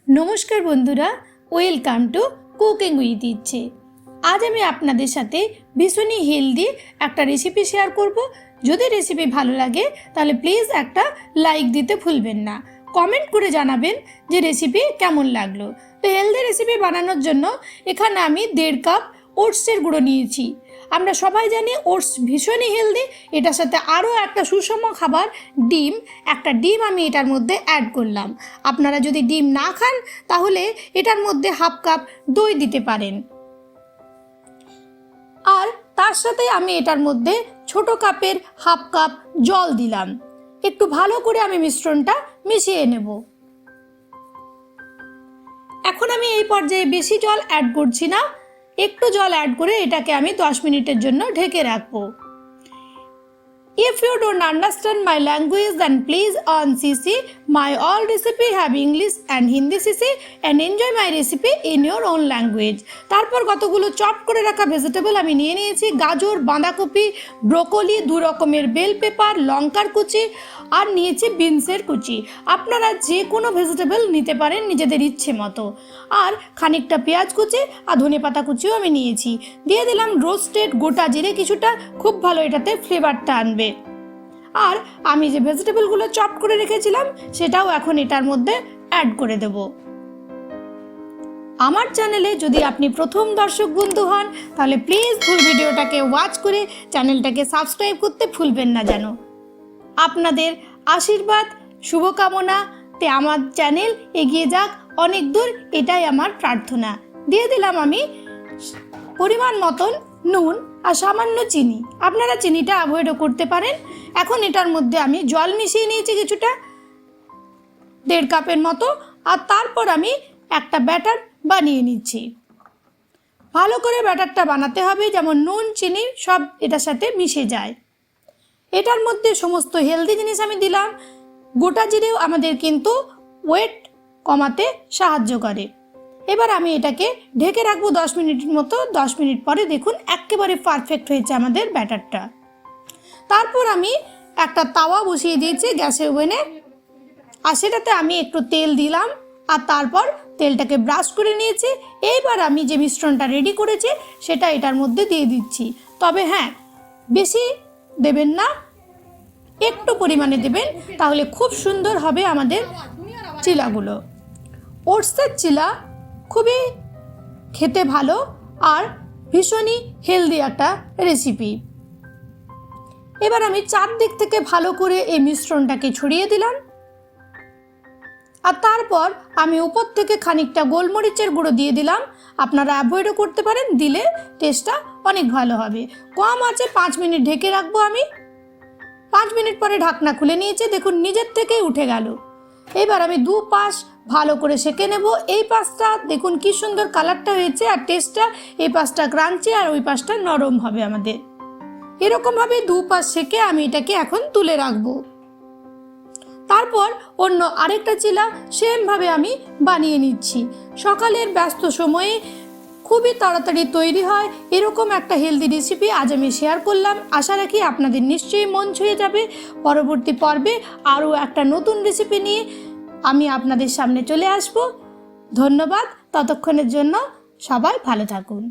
नमस्कार बंधुरा welcome to cooking with इच्छे। आज आमी आपनादेर साथे भीषण हेल्दी एक रेसिपि शेयर करब। यदि रेसिपि भालो लागे ताहले प्लिज एक लाइक दीते भूलबेन ना, कमेंट करे जानाबेन जे रेसिपि केमन लागलो। तो हेल्दी रेसिपि बानानोर जोन्नो एखाने आमी 1.5 कप ओट्सের गुঁড়ো নিয়েছি। আমরা সবাই জানি ওটস ভীষণই হেলদি। এটার সাথে আরও একটা সুষম খাবার ডিম, একটা ডিম আমি এটার মধ্যে অ্যাড করলাম। আপনারা যদি ডিম না খান তাহলে এটার মধ্যে হাফ কাপ দই দিতে পারেন। আর তার সাথে আমি এটার মধ্যে ছোট কাপের হাফ কাপ জল দিলাম। একটু ভালো করে আমি মিশ্রণটা মিশিয়ে নেব। এখন আমি এই পর্যায়ে বেশি জল অ্যাড করছি না, একটু জল অ্যাড করে এটাকে আমি 10 মিনিটের জন্য ঢেকে রাখবো। If you don't understand my language then please on CC my all recipe have English and Hindi CC and enjoy my recipe in your own language। তারপর কতগুলো চপ করে রাখা ভেজিটেবল আমি নিয়ে নিয়েছি। গাজর, বাঁধাকপি, ব্রোকলি, 2 রকমের বেল পেপার, লঙ্কার কুচি আর নিয়েছি বিনসের কুচি। আপনারা যে কোনো ভেজিটেবল নিতে পারেন নিজেদের ইচ্ছে মতো। আর খানিকটা পেঁয়াজ কুচি আর ধনেপাতা কুচিও আমি নিয়েছি। দিয়ে দিলাম রোস্টেড গোটা জিরে কিছুটা, খুব ভালো এটাতে ফ্লেভারটা আনবে। আর আমি যে ভেজিটেবলগুলো চপ করে রেখেছিলাম সেটাও এখন এটার মধ্যে অ্যাড করে দেব। আমার চ্যানেলে যদি আপনি প্রথম দর্শক বন্ধু হন তাহলে প্লিজ ফুল ভিডিওটাকে ওয়াচ করে চ্যানেলটাকে সাবস্ক্রাইব করতে ভুলবেন না যেন। আপনাদের আশীর্বাদ শুভকামনাতে আমার চ্যানেল এগিয়ে যাক অনেক দূর, এটাই আমার প্রার্থনা। দিয়ে দিলাম আমি পরিমাণ মতন নুন আর সামান্য চিনি। আপনারা চিনিটা অ্যাভয়েডও করতে পারেন। এখন এটার মধ্যে আমি জল মিশিয়ে নিয়েছি কিছুটা, 1.5 কাপের মতো। আর তারপর আমি একটা ব্যাটার বানিয়ে নিচ্ছি। ভালো করে ব্যাটারটা বানাতে হবে যেমন নুন চিনি সব এটার সাথে মিশে যায়। এটার মধ্যে সমস্ত হেলদি জিনিস আমি দিলাম। গোটা জিরেও আমাদের কিন্তু ওয়েট কমাতে সাহায্য করে। এবার আমি এটাকে ঢেকে রাখবো 10 মিনিটের মতো। 10 মিনিট পরে দেখুন একেবারে পারফেক্ট হয়েছে আমাদের ব্যাটারটা। তারপর আমি একটা তাওয়া বসিয়ে দিয়েছি গ্যাসের ওভেনে, আর সেটাতে আমি একটু তেল দিলাম আর তারপর তেলটাকে ব্রাশ করে নিয়েছি। এইবার আমি যে মিশ্রণটা রেডি করেছি সেটা এটার মধ্যে দিয়ে দিচ্ছি। তবে হ্যাঁ, বেশি দেবেন না, একটু পরিমাণে দেবেন, তাহলে খুব সুন্দর হবে আমাদের চিলাগুলো। ওটসের চিলা খুবই খেতে ভালো আর ভীষণই হেলদি একটা রেসিপি। এবার আমি চারদিক থেকে ভালো করে এই মিশ্রণটাকে ছড়িয়ে দিলাম। আর তারপর আমি উপর থেকে খানিকটা গোলমরিচের গুঁড়ো দিয়ে দিলাম। আপনারা অ্যাভয়েডও করতে পারেন, দিলে টেস্টটা অনেক ভালো হবে। কম আঁচে 5 মিনিট ঢেকে রাখবো আমি। 5 মিনিট পরে ঢাকনা খুলে নিয়েছি, দেখুন নিজের থেকেই উঠে গেল। এবার আমি 2 পাশ ভালো করে সেঁকে নেব। এই পাশটা দেখুন কি সুন্দর কালারটা হয়েছে আর টেস্টটা, এই পাশটা ক্রাঞ্চি আর ওই পাশটা নরম হবে আমাদের। এরকমভাবে 2 পাশ সেঁকে আমি এটাকে এখন তুলে রাখবো। তারপর অন্য আরেকটা চিলা সেমভাবে আমি বানিয়ে নিচ্ছি। সকালের ব্যস্ত সময়ে খুবই তাড়াতাড়ি তৈরি হয় এরকম একটা হেলদি রেসিপি আজ আমি শেয়ার করলাম। আশা রাখি আপনাদের নিশ্চয়ই মন ছুঁয়ে যাবে। পরবর্তী পর্বে আরও একটা নতুন রেসিপি নিয়ে আমি আপনাদের সামনে চলে আসব। ধন্যবাদ, ততক্ষণের জন্য সবাই ভালো থাকুন।